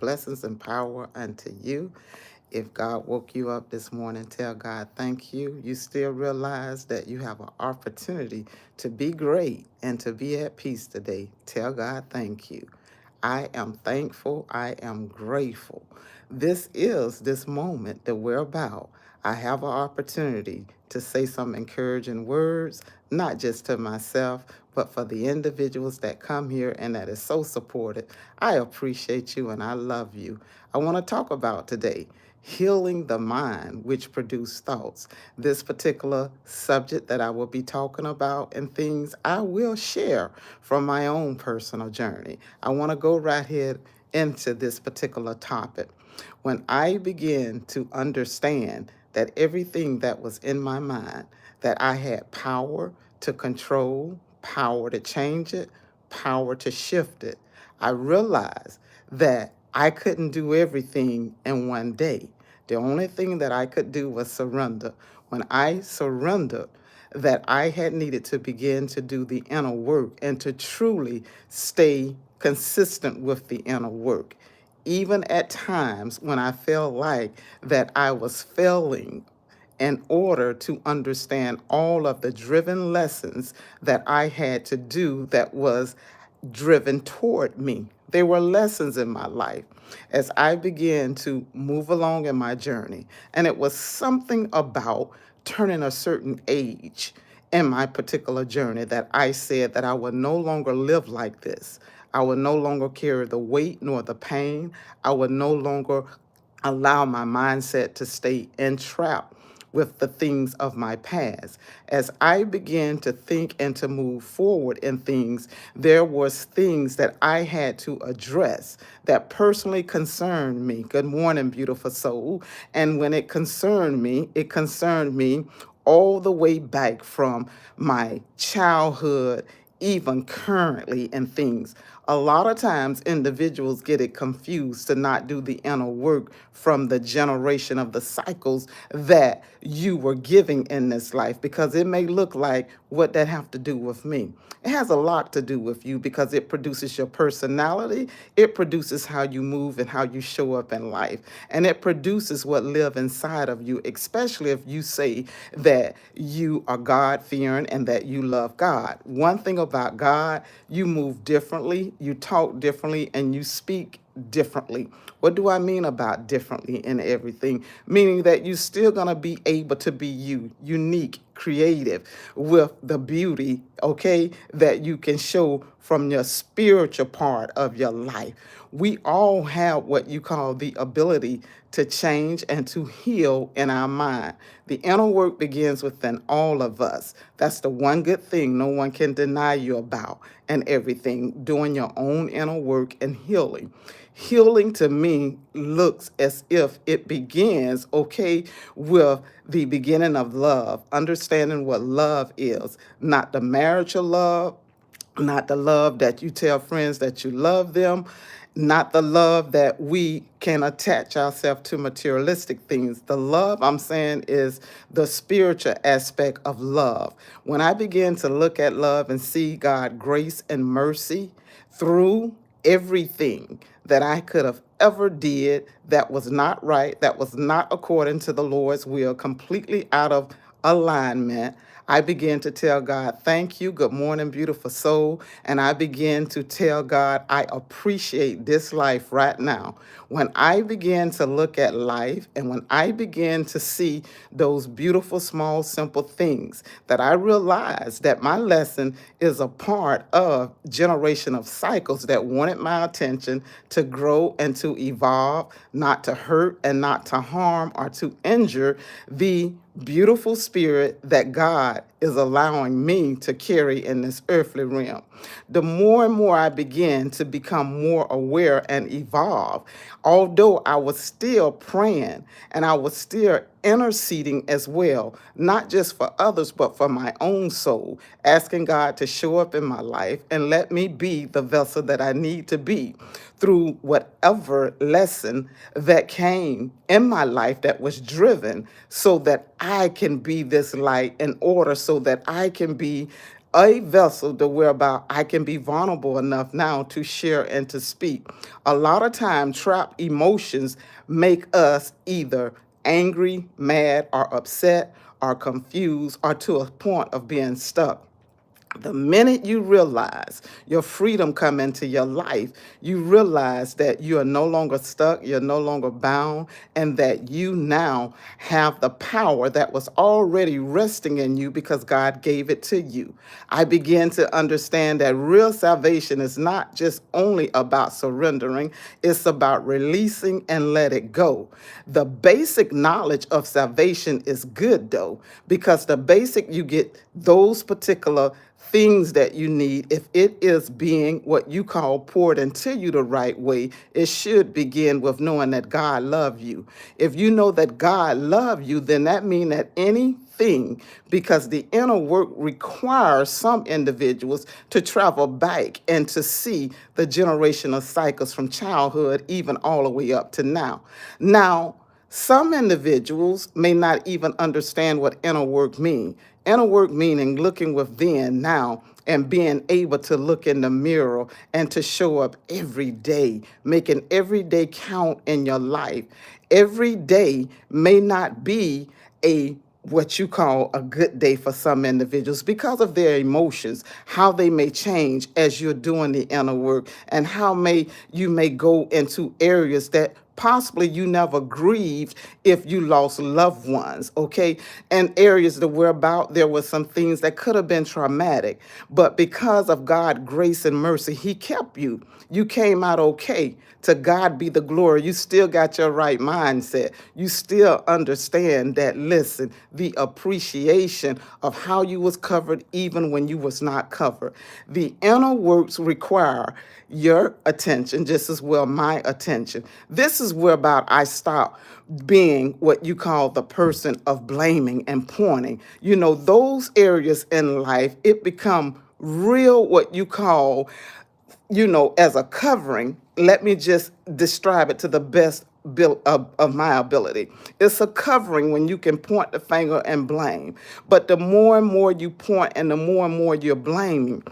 Blessings and power unto you. If God woke you up this morning, tell God thank you. You still realize that you have an opportunity to be great and to be at peace today. Tell God thank you. I am thankful. I am grateful. This is this moment that we're about. I have an opportunity to say some encouraging words, not just to myself, but for the individuals that come here and that is so supported. I appreciate you and I love you. I want to talk about today healing the mind, which produce thoughts. This particular subject that I will be talking about and things I will share from my own personal journey. I want to go right here into this particular topic. When I began to understand that everything that was in my mind, that I had power to control, power to change it, power to shift it, I realized that I couldn't do everything in one day. The only thing that I could do was surrender. When I surrendered, that I had needed to begin to do the inner work and to truly stay consistent with the inner work. Even at times when I felt like that I was failing in order to understand all of the driven lessons that I had to do that was driven toward me. There were lessons in my life as I began to move along in my journey. And it was something about turning a certain age in my particular journey that I said that I would no longer live like this. I would no longer carry the weight nor the pain. I would no longer allow my mindset to stay entrapped with the things of my past. As I began to think and to move forward in things, there was things that I had to address that personally concerned me. Good morning, beautiful soul. And when it concerned me all the way back from my childhood, even currently in things. A lot of times individuals get it confused to not do the inner work from the generation of the cycles that you were giving in this life because it may look like what that have to do with me. It has a lot to do with you because it produces your personality, it produces how you move and how you show up in life, and it produces what live inside of you, especially if you say that you are God-fearing and that you love God. One thing about God, you move differently, you talk differently, and you speak differently. What do I mean about differently in everything? Meaning that you're still going to be able to be you, unique, creative, with the beauty, okay, that you can show from your spiritual part of your life. We all have what you call the ability to change and to heal in our mind. The inner work begins within all of us. That's the one good thing no one can deny you about and everything, doing your own inner work and healing. Healing to me looks as if it begins, okay, with the beginning of love, understanding what love is, not the marital love, not the love that you tell friends that you love them, not the love that we can attach ourselves to materialistic things. The love I'm saying is the spiritual aspect of love. When I begin to look at love and see God grace and mercy through everything that I could have ever did that was not right, that was not according to the Lord's will, completely out of alignment, I began to tell God, thank you, good morning, beautiful soul. And I began to tell God, I appreciate this life right now. When I began to look at life and when I began to see those beautiful, small, simple things, that I realized that my lesson is a part of generation of cycles that wanted my attention to grow and to evolve, not to hurt and not to harm or to injure the beautiful spirit that God is allowing me to carry in this earthly realm. The more and more I begin to become more aware and evolve, although I was still praying and I was still interceding as well, not just for others, but for my own soul, asking God to show up in my life and let me be the vessel that I need to be through whatever lesson that came in my life that was driven so that I can be this light in order so that I can be a vessel to whereby I can be vulnerable enough now to share and to speak. A lot of time, trapped emotions make us either angry, mad, or upset, or confused, or to a point of being stuck. The minute you realize your freedom come into your life, you realize that you are no longer stuck, you're no longer bound, and that you now have the power that was already resting in you because God gave it to you. I began to understand that real salvation is not just only about surrendering, it's about releasing and let it go. The basic knowledge of salvation is good though, because the basic you get those particular things that you need. If it is being what you call poured into you the right way, it should begin with knowing that God loves you. If you know that God loves you, then that means that anything, because the inner work requires some individuals to travel back and to see the generational cycles from childhood even all the way up to now. Now, some individuals may not even understand what inner work means. Inner work meaning looking within now and being able to look in the mirror and to show up every day, making every day count in your life. Every day may not be a what you call a good day for some individuals because of their emotions, how they may change as you're doing the inner work, and how you may go into areas that possibly you never grieved if you lost loved ones, okay? And areas that were about there were some things that could have been traumatic, but because of God's grace and mercy, He kept you. You came out okay. To God be the glory. You still got your right mindset. You still understand that, listen, the appreciation of how you was covered even when you was not covered. The inner works require your attention just as well my attention. This is where about I stop being what you call the person of blaming and pointing. You know, those areas in life, it become real what you call, you know, as a covering. Let me just describe it to the best of my ability. It's a covering when you can point the finger and blame. But the more and more you point and the more and more you're blaming,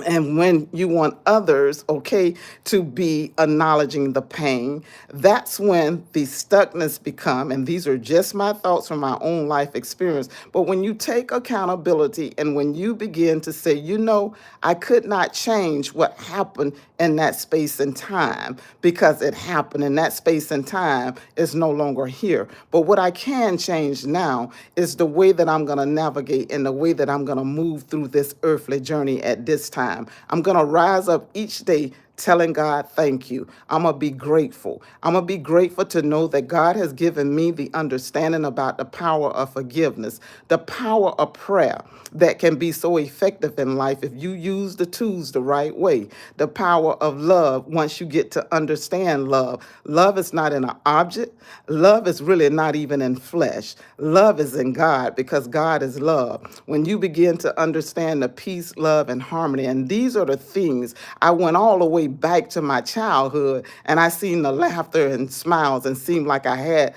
and when you want others, okay, to be acknowledging the pain, that's when the stuckness become, and these are just my thoughts from my own life experience, but when you take accountability and when you begin to say, you know, I could not change what happened in that space and time because it happened in that space and time is no longer here. But what I can change now is the way that I'm going to navigate and the way that I'm going to move through this earthly journey at this time. I'm going to rise up each day telling God, thank you. I'm going to be grateful. I'm going to be grateful to know that God has given me the understanding about the power of forgiveness, the power of prayer that can be so effective in life if you use the tools the right way, the power of love once you get to understand love. Love is not in an object. Love is really not even in flesh. Love is in God because God is love. When you begin to understand the peace, love, and harmony, and these are the things, I went all the way back to my childhood and I seen the laughter and smiles and seemed like I had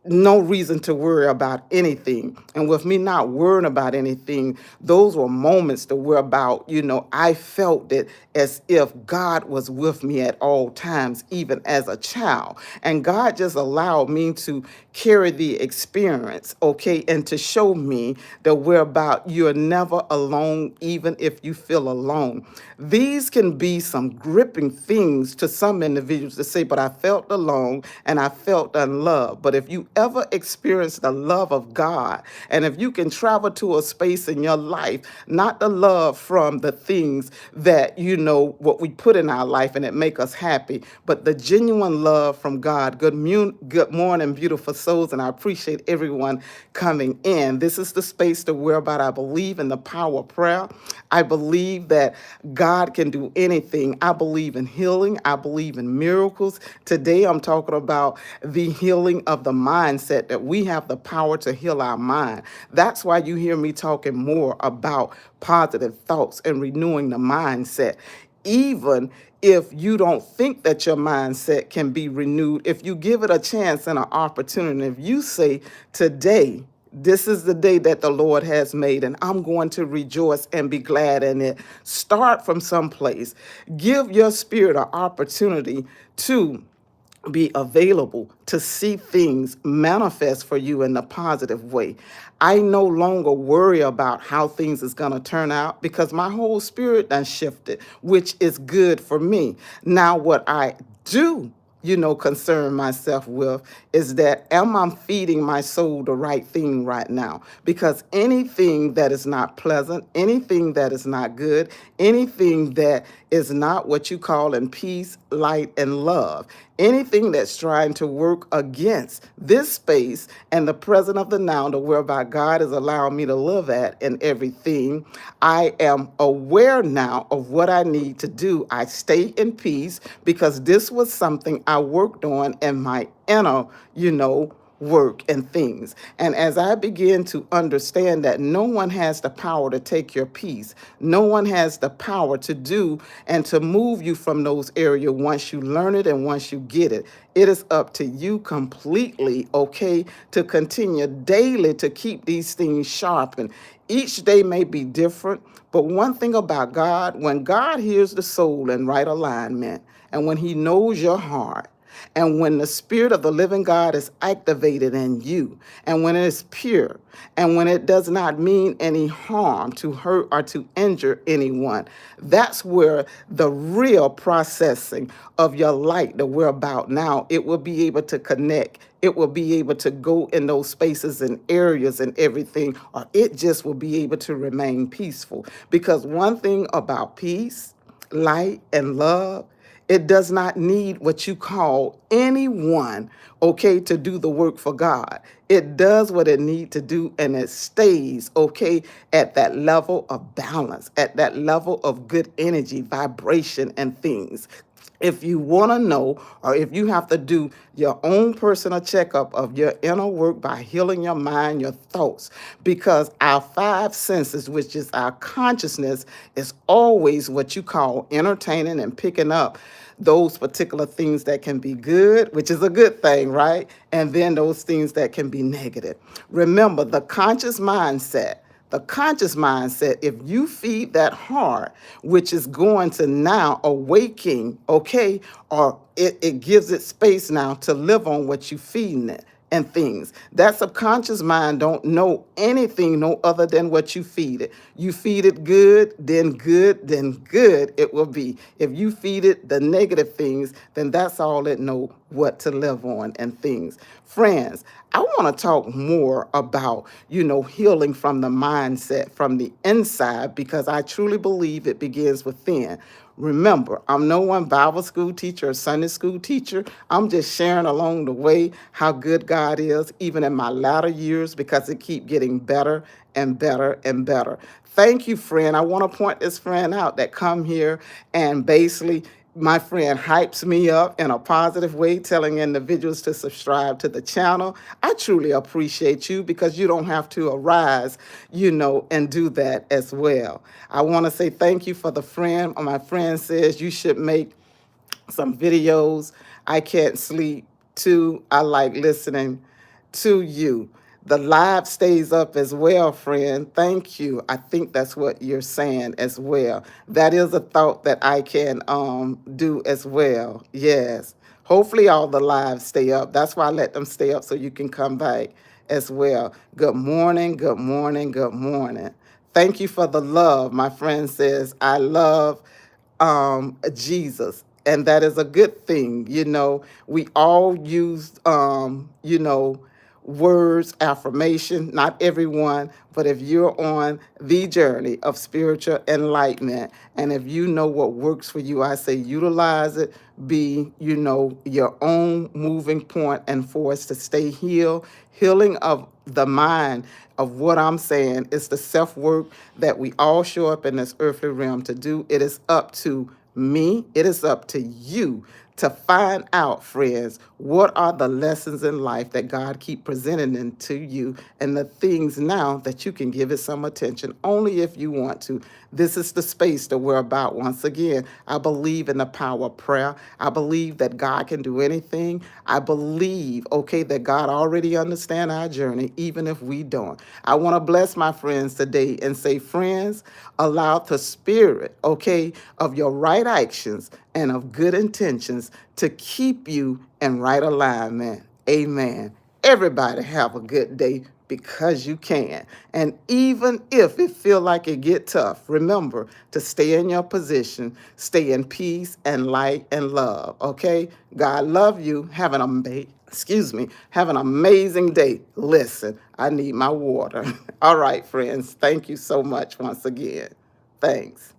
no reason to worry about anything. And with me not worrying about anything, those were moments that were about, you know, I felt it as if God was with me at all times, even as a child. And God just allowed me to carry the experience, okay, and to show me that we're about you're never alone, even if you feel alone. These can be some gripping things to some individuals to say, but I felt alone and I felt unloved. But if you ever experience the love of God, and if you can travel to a space in your life, not the love from the things that, you know, what we put in our life and it make us happy, but the genuine love from God. Good morning, beautiful souls, and I appreciate everyone coming in. This is the space to where about I believe in the power of prayer. I believe that God can do anything. I believe in healing. I believe in miracles. Today I'm talking about the healing of the mindset, that we have the power to heal our mind. That's why you hear me talking more about positive thoughts and renewing the mindset. Even if you don't think that your mindset can be renewed, if you give it a chance and an opportunity, if you say, today, This is the day that the Lord has made, and I'm going to rejoice and be glad in it. Start from someplace. Give your spirit an opportunity to be available to see things manifest for you in a positive way. I no longer worry about how things is going to turn out because my whole spirit done shifted, which is good for me. Now what I do, concern myself with is that am I feeding my soul the right thing right now? Because anything that is not pleasant, anything that is not good, anything that is not what you call in peace, light, and love, anything that's trying to work against this space and the present of the now, to whereby God is allowing me to live at in everything, I am aware now of what I need to do. I stay in peace because this was something I worked on in my inner, work and things. And as I begin to understand that no one has the power to take your peace, no one has the power to do and to move you from those areas once you learn it and once you get it. It is up to you completely, okay, to continue daily to keep these things sharpened. Each day may be different, but one thing about God, when God hears the soul in right alignment, and when he knows your heart, and when the spirit of the living God is activated in you, and when it is pure, and when it does not mean any harm to hurt or to injure anyone, that's where the real processing of your light that we're about now, it will be able to connect. It will be able to go in those spaces and areas and everything, or it just will be able to remain peaceful. Because one thing about peace, light, and love, it does not need what you call anyone, okay, to do the work for God. It does what it needs to do and it stays, okay, at that level of balance, at that level of good energy, vibration, and things. If you want to know, or if you have to do your own personal checkup of your inner work by healing your mind, your thoughts, because our five senses, which is our consciousness, is always what you call entertaining and picking up those particular things that can be good, which is a good thing, right? And then those things that can be negative. Remember, the conscious mindset, if you feed that heart, which is going to now awaken, okay, or it gives it space now to live on what you feeding it and things. That subconscious mind don't know anything no other than what you feed it. You feed it good, then good it will be. If you feed it the negative things, then that's all it know what to live on and things. Friends, I want to talk more about, healing from the mindset, from the inside, because I truly believe it begins within. Remember, I'm no one Bible school teacher or Sunday school teacher. I'm just sharing along the way how good God is, even in my latter years, because it keep getting better and better and better. Thank you, friend. I want to point this friend out that come here and basically my friend hypes me up in a positive way, telling individuals to subscribe to the channel. I truly appreciate you because you don't have to arise, and do that as well. I want to say thank you for the friend. My friend says you should make some videos. I can't sleep too. I like listening to you. The live stays up as well, friend. Thank you. I think that's what you're saying as well. That is a thought that I can do as well. Yes. Hopefully all the lives stay up. That's why I let them stay up so you can come back as well. Good morning, good morning, good morning. Thank you for the love. My friend says, I love Jesus. And that is a good thing. We all use, words, affirmation, not everyone, but if you're on the journey of spiritual enlightenment, and if you know what works for you, I say utilize it, be, your own moving point and force to stay healed. Healing of the mind of what I'm saying is the self-work that we all show up in this earthly realm to do. It is up to me, it is up to you to find out, friends, what are the lessons in life that God keep presenting them to you, and the things now that you can give it some attention, only if you want to. This is the space that we're about. Once again, I believe in the power of prayer. I believe that God can do anything. I believe, okay, that God already understands our journey, even if we don't. I want to bless my friends today and say, friends, allow the spirit, okay, of your right actions and of good intentions to keep you in right alignment. Amen. Everybody have a good day because you can. And even if it feel like it get tough, remember to stay in your position, stay in peace and light and love. Okay? God love you. Have an amazing day. Listen, I need my water. All right, friends. Thank you so much once again. Thanks.